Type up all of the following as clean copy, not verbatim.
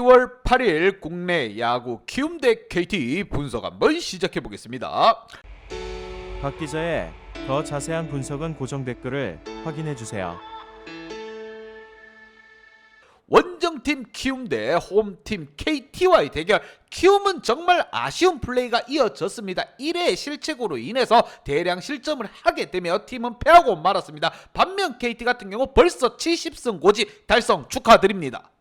10월 8일 국내 야구 키움 대 KT 분석 한번 시작해 보겠습니다. 박 기자의 더 자세한 분석은 고정 댓글을 확인해 주세요. 원정팀 키움 대 홈팀 KT와의 대결. 키움은 정말 아쉬운 플레이가 이어졌습니다. 1회 실책으로 인해서 대량 실점을 하게 되며 팀은 패하고 말았습니다. 반면 KT 같은 경우 벌써 70승 고지 달성 축하드립니다.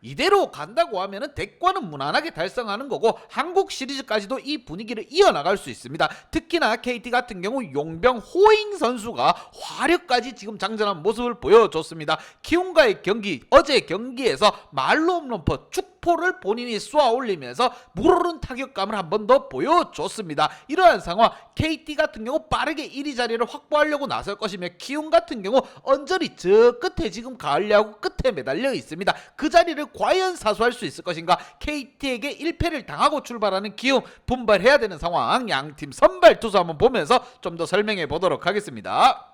이대로 간다고 하면은 대권은 무난하게 달성하는 거고 한국 시리즈까지도 이 분위기를 이어나갈 수 있습니다. 특히나 KT 같은 경우 용병 호잉 선수가 화력까지 지금 장전한 모습을 보여줬습니다. 키움과의 경기, 어제 경기에서 말로 없는 축포를 본인이 쏘아 올리면서 물오른 타격감을 한 번 더 보여줬습니다. 이러한 상황, KT 같은 경우 빠르게 1위 자리를 확보하려고 나설 것이며 키움 같은 경우 언저리 저 끝에 지금 가을 야구 끝에 매달려 있습니다. 그 자리를 과연 사수할 수 있을 것인가? KT에게 1패를 당하고 출발하는 키움, 분발해야 되는 상황. 양팀 선발 투수 한번 보면서 좀 더 설명해 보도록 하겠습니다.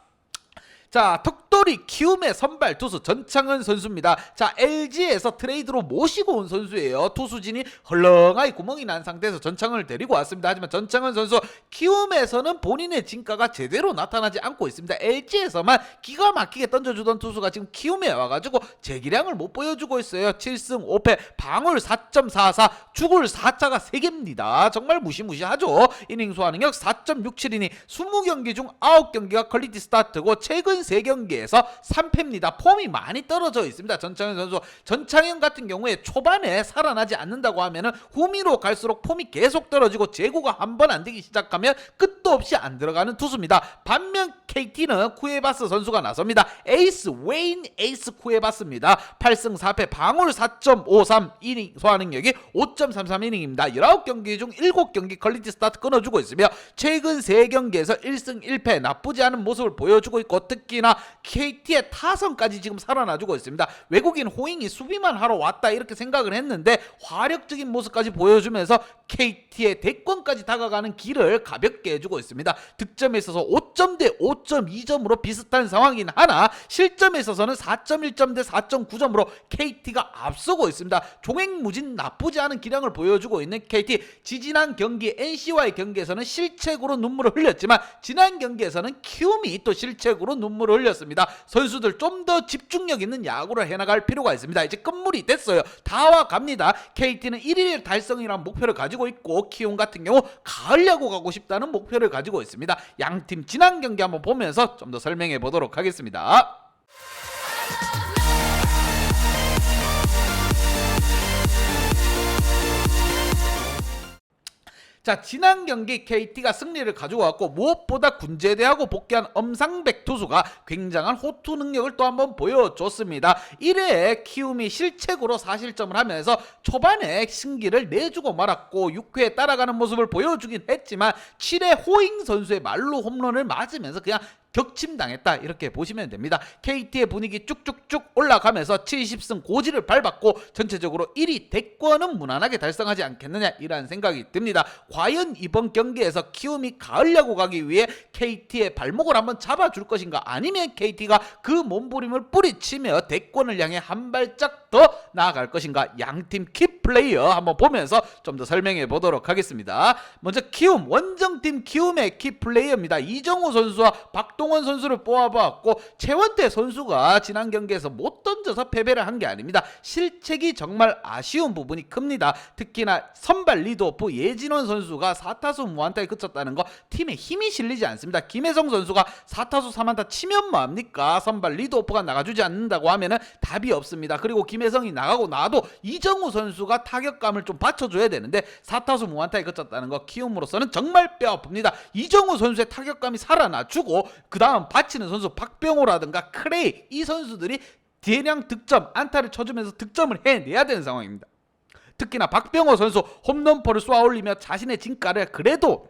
자, 턱돌이 키움의 선발 투수 전창은 선수입니다. 자, LG에서 트레이드로 모시고 온 선수예요. 투수진이 헐렁하게 구멍이 난 상태에서 전창은을 데리고 왔습니다. 하지만 전창은 선수 키움에서는 본인의 진가가 제대로 나타나지 않고 있습니다. LG에서만 기가 막히게 던져주던 투수가 지금 키움에 와가지고 제기량을 못 보여주고 있어요. 7승 5패, 방울 4.44, 죽을 4자가 3개입니다. 정말 무시무시하죠. 이닝 소화 능력 4.67이니 20경기 중 9경기가 퀄리티 스타트고 최근 3경기에서 3패입니다. 폼이 많이 떨어져 있습니다. 전창현 선수. 전창현 같은 경우에 초반에 살아나지 않는다고 하면은 후미로 갈수록 폼이 계속 떨어지고 제구가 한 번 안 되기 시작하면 끝도 없이 안 들어가는 투수입니다. 반면 KT는 쿠에바스 선수가 나섭니다. 에이스 웨인 에이스 쿠에바스입니다. 8승 4패 방울 4.53 이닝 소화 능력이 5.33이닝입니다. 19경기 중 7경기 퀄리티 스타트 끊어주고 있으며 최근 3경기에서 1승 1패 나쁘지 않은 모습을 보여주고 있고 특히나 KT의 타선까지 지금 살아나주고 있습니다. 외국인 호잉이 수비만 하러 왔다 이렇게 생각을 했는데 화력적인 모습까지 보여주면서 KT의 대권까지 다가가는 길을 가볍게 해주고 있습니다. 득점에 있어서 5점 대 5.2점으로 비슷한 상황이긴 하나 실점에 있어서는 4.1점 대 4.9점으로 KT가 앞서고 있습니다. 종횡무진 나쁘지 않은 기량을 보여주고 있는 KT. 지지난 경기 NC와의 경기에서는 실책으로 눈물을 흘렸지만 지난 경기에서는 키움이 또 실책으로 눈물을 흘렸습니다. 선수들 좀 더 집중력 있는 야구를 해나갈 필요가 있습니다. 이제 끝물이 됐어요. 다 와갑니다. KT는 1위 달성이라는 목표를 가지고 있고 키움 같은 경우 가을 야구 가고 싶다는 목표를 가지고 있습니다. 양팀 지난 경기 한번 보면서 좀 더 설명해 보도록 하겠습니다. 자, 지난 경기 KT가 승리를 가지고 왔고 무엇보다 군제대하고 복귀한 엄상백 투수가 굉장한 호투 능력을 또 한번 보여줬습니다. 1회에 키움이 실책으로 4실점을 하면서 초반에 승기를 내주고 말았고 6회에 따라가는 모습을 보여주긴 했지만 7회 호잉 선수의 말로 홈런을 맞으면서 그냥 격침당했다 이렇게 보시면 됩니다. KT의 분위기 쭉쭉쭉 올라가면서 70승 고지를 밟았고 전체적으로 1위 대권은 무난하게 달성하지 않겠느냐 이라는 생각이 듭니다. 과연 이번 경기에서 키움이 가을 야구 가기 위해 KT의 발목을 한번 잡아줄 것인가, 아니면 KT가 그 몸부림을 뿌리치며 대권을 향해 한 발짝 더 나아갈 것인가. 양팀 키플레이어 한번 보면서 좀 더 설명해 보도록 하겠습니다. 먼저 키움, 원정팀 키움의 키플레이어입니다. 이정우 선수와 박동원 선수를 뽑아봤고 최원태 선수가 지난 경기에서 못 던져서 패배를 한 게 아닙니다. 실책이 정말 아쉬운 부분이 큽니다. 특히나 선발 리드오프 예진원 선수가 4타수 무안타에 그쳤다는 거 팀에 힘이 실리지 않습니다. 김혜성 선수가 4타수 3안타 치면 뭐합니까? 선발 리드오프가 나가주지 않는다고 하면은 답이 없습니다. 그리고 김혜성이 나가고 나도 이정우 선수가 타격감을 좀 받쳐줘야 되는데 4타수 무안타에 그쳤다는 거 키움으로서는 정말 뼈아픕니다. 이정우 선수의 타격감이 살아나주고 그 다음 받치는 선수 박병호라든가 크레이, 이 선수들이 대량 득점, 안타를 쳐주면서 득점을 해내야 되는 상황입니다. 특히나 박병호 선수 홈런포를 쏘아 올리며 자신의 진가를 그래도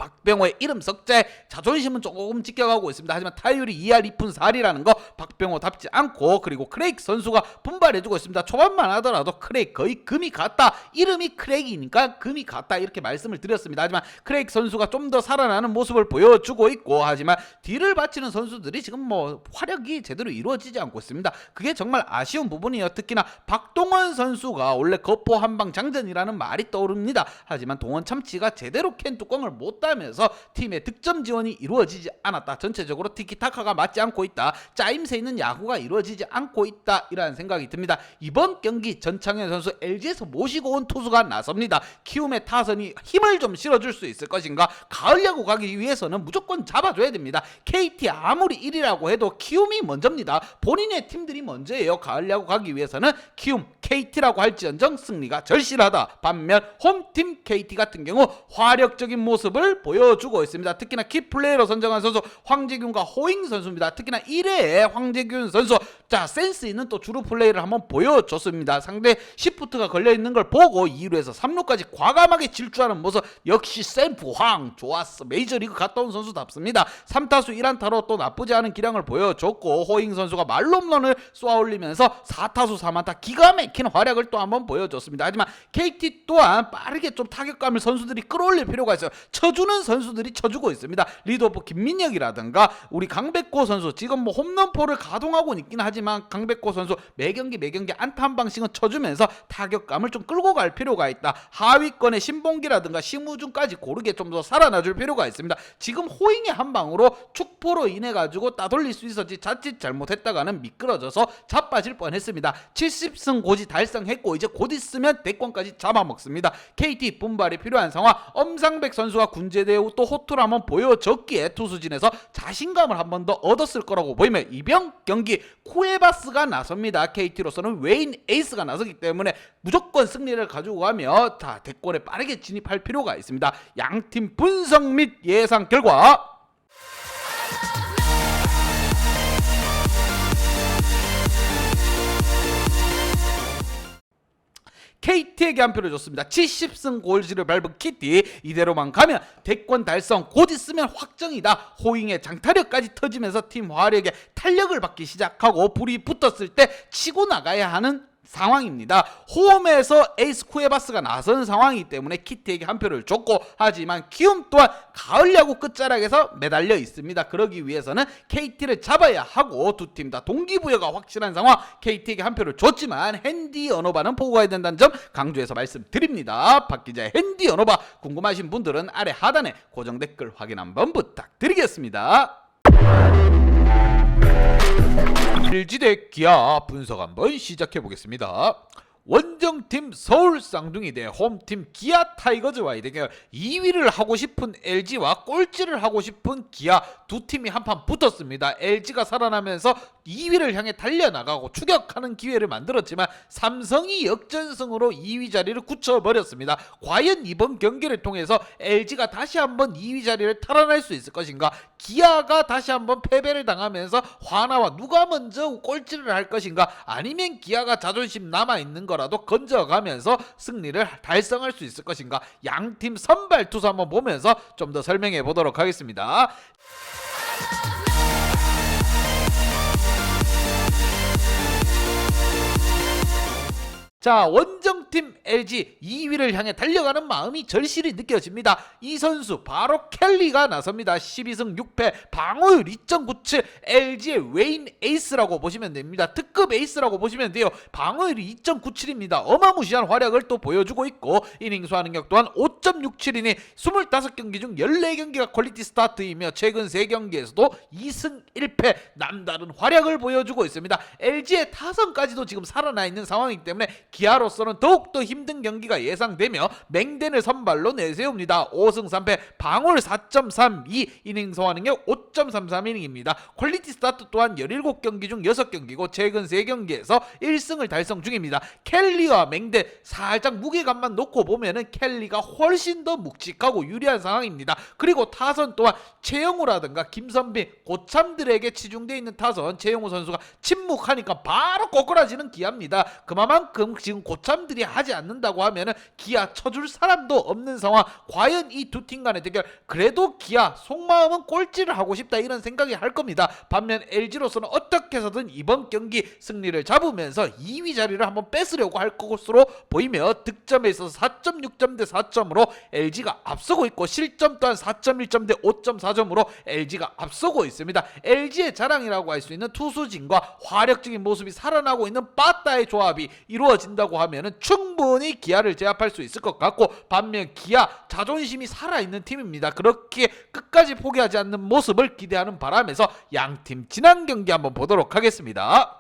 박병호의 이름 석자에 자존심은 조금 지켜가고 있습니다. 하지만 타율이 2할 2푼 4리라는 거 박병호답지 않고, 그리고 크레이크 선수가 분발해주고 있습니다. 초반만 하더라도 크레이크 거의 금이 같다, 이름이 크레이크니까 금이 같다, 이렇게 말씀을 드렸습니다. 하지만 크레이크 선수가 좀 더 살아나는 모습을 보여주고 있고, 하지만 뒤를 바치는 선수들이 지금 뭐 활약이 제대로 이루어지지 않고 있습니다. 그게 정말 아쉬운 부분이에요. 특히나 박동원 선수가 원래 거포 한방 장전이라는 말이 떠오릅니다. 하지만 동원 참치가 제대로 캔 뚜껑을 못 따면서 팀의 득점 지원이 이루어지지 않았다. 전체적으로 티키타카가 맞지 않고 있다. 짜임새 있는 야구가 이루어지지 않고 있다, 이라는 생각이 듭니다. 이번 경기 전창현 선수 LG에서 모시고 온 투수가 나섭니다. 키움의 타선이 힘을 좀 실어줄 수 있을 것인가? 가을 야구 가기 위해서는 무조건 잡아줘야 됩니다. KT 아무리 1위라고 해도 키움이 먼저입니다. 본인의 팀들이 먼저예요. 가을 야구 가기 위해서는 키움, KT라고 할지언정 승리가 절실하다. 반면 홈팀 KT 같은 경우 화력적인 모습을 보여주고 있습니다. 특히나 키플레이로 선정한 선수 황재균과 호잉 선수입니다. 특히나 1회에 황재균 선수, 자, 센스 있는 또 주루 플레이를 한번 보여줬습니다. 상대 시프트가 걸려있는 걸 보고 2루에서 3루까지 과감하게 질주하는 모습, 역시 샘프 황 좋았어. 메이저리그 갔다 온 선수답습니다. 3타수 1안타로 또 나쁘지 않은 기량을 보여줬고, 호잉 선수가 말홈런을 쏘아올리면서 4타수 4안타 기가 막힌 활약을 또 한번 보여줬습니다. 하지만 KT 또한 빠르게 좀 타격감을 선수들이 끌어올릴 필요가 있어요. 쳐주는 선수들이 쳐주고 있습니다. 리드오프 김민혁이라든가 우리 강백호 선수, 지금 뭐 홈런포를 가동하고 있긴 하지만 강백호 선수 매경기 안타 한 방씩은 쳐주면서 타격감을 좀 끌고 갈 필요가 있다. 하위권의 신봉기라든가 심우준까지 고르게 좀 더 살아나줄 필요가 있습니다. 지금 호잉의 한 방으로 축포로 인해 가지고 따돌릴 수 있었지, 자칫 잘못했다가는 미끄러져서 자빠질 뻔했습니다. 70승 고지 달성했고 이제 곧 있으면 대권까지 잡아먹습니다. KT 분발이 필요한 상황. 엄상백 선수가 군제대우 또 호투를 한번 보여줬기에 투수진에서 자신감을 한 번 더 얻었을 거라고 보이면 이번 경기 쿠에바스가 나섭니다. KT로서는 웨인 에이스가 나서기 때문에 무조건 승리를 가지고 가며 다 대권에 빠르게 진입할 필요가 있습니다. 양팀 분석 및 예상 결과, KT에게 한 표를 줬습니다. 70승 골지를 밟은 KT, 이대로만 가면 대권 달성 곧 있으면 확정이다. 호잉의 장타력까지 터지면서 팀 화력에 탄력을 받기 시작하고 불이 붙었을 때 치고 나가야 하는 상황입니다. 홈에서 에이스 쿠에바스가 나선 상황이기 때문에 키티에게 한 표를 줬고, 하지만 키움 또한 가을 야구 끝자락에서 매달려 있습니다. 그러기 위해서는 KT를 잡아야 하고 두 팀 다 동기부여가 확실한 상황. KT에게 한 표를 줬지만 핸디 언어바는 보고 가야 된다는 점 강조해서 말씀드립니다. 박 기자의 핸디 언어바 궁금하신 분들은 아래 하단에 고정 댓글 확인 한번 부탁드리겠습니다. LG 대 기아 분석 한번 시작해 보겠습니다. 원정팀 서울 쌍둥이 대 홈팀 기아 타이거즈와의 대결, 2위를 하고 싶은 LG와 꼴찌를 하고 싶은 기아 두 팀이 한판 붙었습니다. LG가 살아나면서 2위를 향해 달려나가고 추격하는 기회를 만들었지만 삼성이 역전승으로 2위 자리를 굳혀버렸습니다. 과연 이번 경기를 통해서 LG가 다시 한번 2위 자리를 탈환할 수 있을 것인가? 기아가 다시 한번 패배를 당하면서 화나와 누가 먼저 꼴찌를 할 것인가? 아니면 기아가 자존심 남아있는 거라도 건져가면서 승리를 달성할 수 있을 것인가? 양팀 선발 투수 한번 보면서 좀 더 설명해 보도록 하겠습니다. 자, 원정팀 LG 2위를 향해 달려가는 마음이 절실히 느껴집니다. 이 선수 바로 켈리가 나섭니다. 12승 6패, 방어율 2.97, LG의 웨인 에이스라고 보시면 됩니다. 특급 에이스라고 보시면 돼요. 방어율이 2.97입니다. 어마무시한 활약을 또 보여주고 있고, 이닝 소화능력 또한 5.67이니 25경기 중 14경기가 퀄리티 스타트이며 최근 3경기에서도 2승 1패 남다른 활약을 보여주고 있습니다. LG의 타선까지도 지금 살아나 있는 상황이기 때문에 기아로서는 더욱더 힘든 경기가 예상되며 맹den을 선발로 내세웁니다. 5승 3패, 방어율 4.32, 이닝 소화능력 5.33이닝입니다. 퀄리티 스타트 또한 17경기 중 6경기고 최근 3경기에서 1승을 달성 중입니다. 켈리와 맹den 살짝 무게감만 놓고 보면은 켈리가 훨씬 더 묵직하고 유리한 상황입니다. 그리고 타선 또한 최영우라든가 김선빈, 고참들에게 치중되어 있는 타선, 최영우 선수가 침묵하니까 바로 꼬꾸라지는 기아입니다. 그만큼 지금 고참들이 하지 않는다고 하면은 기아 쳐줄 사람도 없는 상황. 과연 이 두 팀 간의 대결, 그래도 기아 속마음은 꼴찌를 하고 싶다 이런 생각이 할 겁니다. 반면 LG로서는 어떻게 해서든 이번 경기 승리를 잡으면서 2위 자리를 한번 뺏으려고 할 것으로 보이며, 득점에 있어서 4.6점 대 4점으로 LG가 앞서고 있고, 실점 또한 4.1점 대 5.4점으로 LG가 앞서고 있습니다. LG의 자랑이라고 할 수 있는 투수진과 화력적인 모습이 살아나고 있는 빠따의 조합이 이루어진다고 하면은 충분히 기아를 제압할 수 있을 것 같고, 반면 기아 자존심이 살아있는 팀입니다. 그렇게 끝까지 포기하지 않는 모습을 기대하는 바람에서 양팀 지난 경기 한번 보도록 하겠습니다.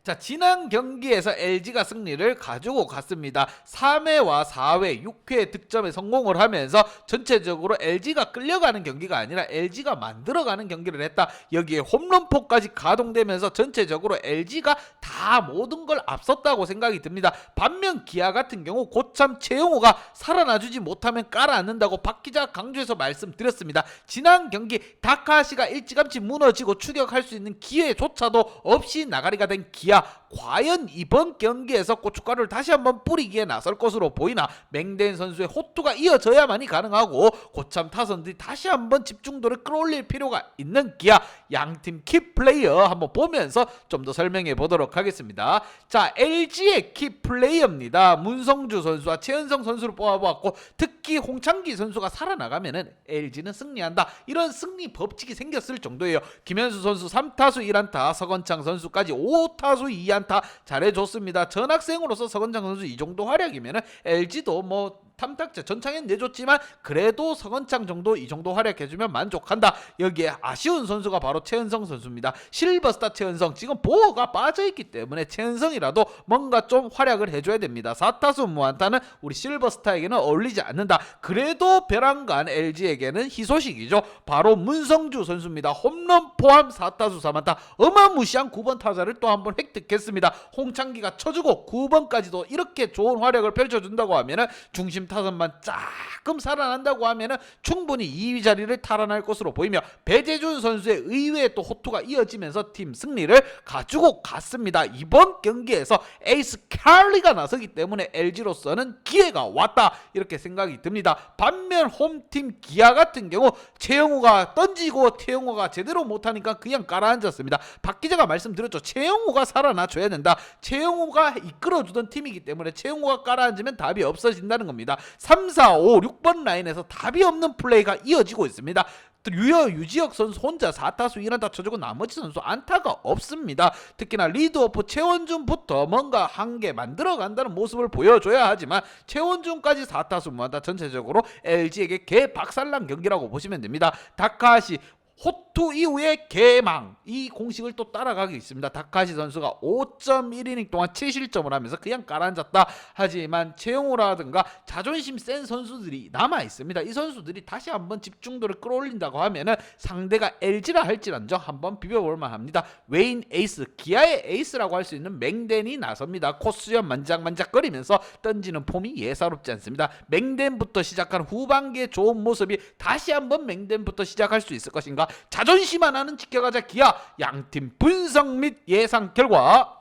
자, 지난 경기에서 LG가 승리를 가지고 갔습니다. 3회와 4회, 6회 득점에 성공을 하면서 전체적으로 LG가 끌려가는 경기가 아니라 LG가 만들어가는 경기를 했다. 여기에 홈런포까지 가동되면서 전체적으로 LG가 다 모든 걸 앞섰다고 생각이 듭니다. 반면 기아 같은 경우 고참 최용호가 살아나주지 못하면 깔아앉는다고 박 기자 강조해서 말씀드렸습니다. 지난 경기 다카시가 일찌감치 무너지고 추격할 수 있는 기회조차도 없이 나가리가 된 기아, 과연 이번 경기에서 고춧가루를 다시 한번 뿌리기에 나설 것으로 보이나. 맹대인 선수의 호투가 이어져야만이 가능하고, 고참 타선들이 다시 한번 집중도를 끌어올릴 필요가 있는 기아. 양팀 키플레이어 한번 보면서 좀 더 설명해 보도록 하겠습니다. 자, LG의 키플레이어입니다. 문성주 선수와 최은성 선수를 뽑아보았고, 특히 홍창기 선수가 살아나가면은 LG는 승리한다, 이런 승리 법칙이 생겼을 정도예요. 김현수 선수 3타수 1안타, 서건창 선수까지 5타수 2안타 잘해줬습니다. 전학생으로서 서건창 선수 이 정도 활약이면은 LG도 뭐 탐탁자 전창엔 내줬지만 그래도 서건창 정도 이 정도 활약해주면 만족한다. 여기에 아쉬운 선수가 바로 최은성 선수입니다. 실버스타 최은성, 지금 보호가 빠져있기 때문에 최은성이라도 뭔가 좀 활약을 해줘야 됩니다. 4타수 무안타는 우리 실버스타에게는 어울리지 않는다. 그래도 벼랑간 LG에게는 희소식이죠. 바로 문성주 선수입니다. 홈런 포함 4타수 3안타, 어마무시한 9번 타자를 또 한 번 획득했습니다. 홍창기가 쳐주고 9번까지도 이렇게 좋은 활약을 펼쳐준다고 하면은, 중심 타선만 조금 살아난다고 하면은 충분히 2위 자리를 탈환할 것으로 보이며, 배재준 선수의 의외의 또 호투가 이어지면서 팀 승리를 가지고 갔습니다. 이번 경기에서 에이스 칼리가 나서기 때문에 LG로서는 기회가 왔다, 이렇게 생각이 듭니다. 반면 홈팀 기아 같은 경우 최영우가 던지고 최영우가 제대로 못하니까 그냥 가라앉았습니다. 박 기자가 말씀드렸죠. 최영우가 살아나줘야 된다. 최영우가 이끌어주던 팀이기 때문에 최영우가 가라앉으면 답이 없어진다는 겁니다. 3, 4, 5, 6번 라인에서 답이 없는 플레이가 이어지고 있습니다. 유지혁 선수 혼자 4타수 1안타 쳐주고 나머지 선수 안타가 없습니다. 특히나 리드오프 최원준부터 뭔가 한 개 만들어간다는 모습을 보여줘야 하지만, 최원준까지 4타수 무안타, 전체적으로 LG에게 개박살난 경기라고 보시면 됩니다. 다카시 호투 이후에 개망, 이 공식을 또 따라가고 있습니다. 다카시 선수가 5.1이닝 동안 7실점을 하면서 그냥 가라앉았다. 하지만 최용호라든가 자존심 센 선수들이 남아 있습니다. 이 선수들이 다시 한번 집중도를 끌어올린다고 하면은 상대가 LG라 할지언정 한번 비벼볼 만합니다. 웨인 에이스, 기아의 에이스라고 할 수 있는 맹댄이 나섭니다. 코스염 만작만작거리면서 던지는 폼이 예사롭지 않습니다. 맹댄부터 시작한 후반기의 좋은 모습이 다시 한번 맹댄부터 시작할 수 있을 것인가? 자존심 하나는 지켜가자 기아. 양팀 분석 및 예상 결과,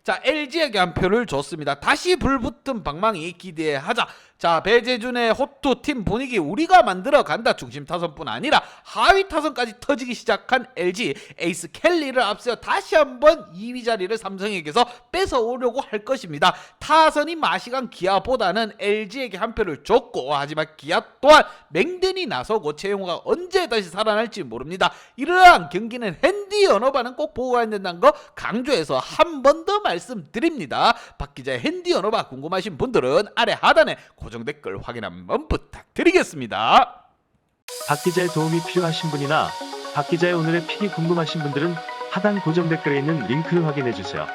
자, LG에게 한 표를 줬습니다. 다시 불붙은 방망이 기대하자. 자, 배재준의 호투 팀 분위기 우리가 만들어 간다. 중심 타선뿐 아니라 하위 타선까지 터지기 시작한 LG, 에이스 켈리를 앞세워 다시 한번 2위 자리를 삼성에게서 뺏어오려고 할 것입니다. 타선이 마시간 기아보다는 LG에게 한 표를 줬고, 하지만 기아 또한 맹든이 나서고 최용호가 언제 다시 살아날지 모릅니다. 이러한 경기는 핸디 언어바는 꼭 보고 가야 된다는 거 강조해서 한 번 더 말씀드립니다. 박 기자의 핸디 언어바 궁금하신 분들은 아래 하단에 고정 댓글 확인 한번 부탁드리겠습니다. 박 기자의 도움이 필요하신 분이나 박 기자의 오늘의 픽이 궁금하신 분들은 하단 고정 댓글에 있는 링크를 확인해 주세요.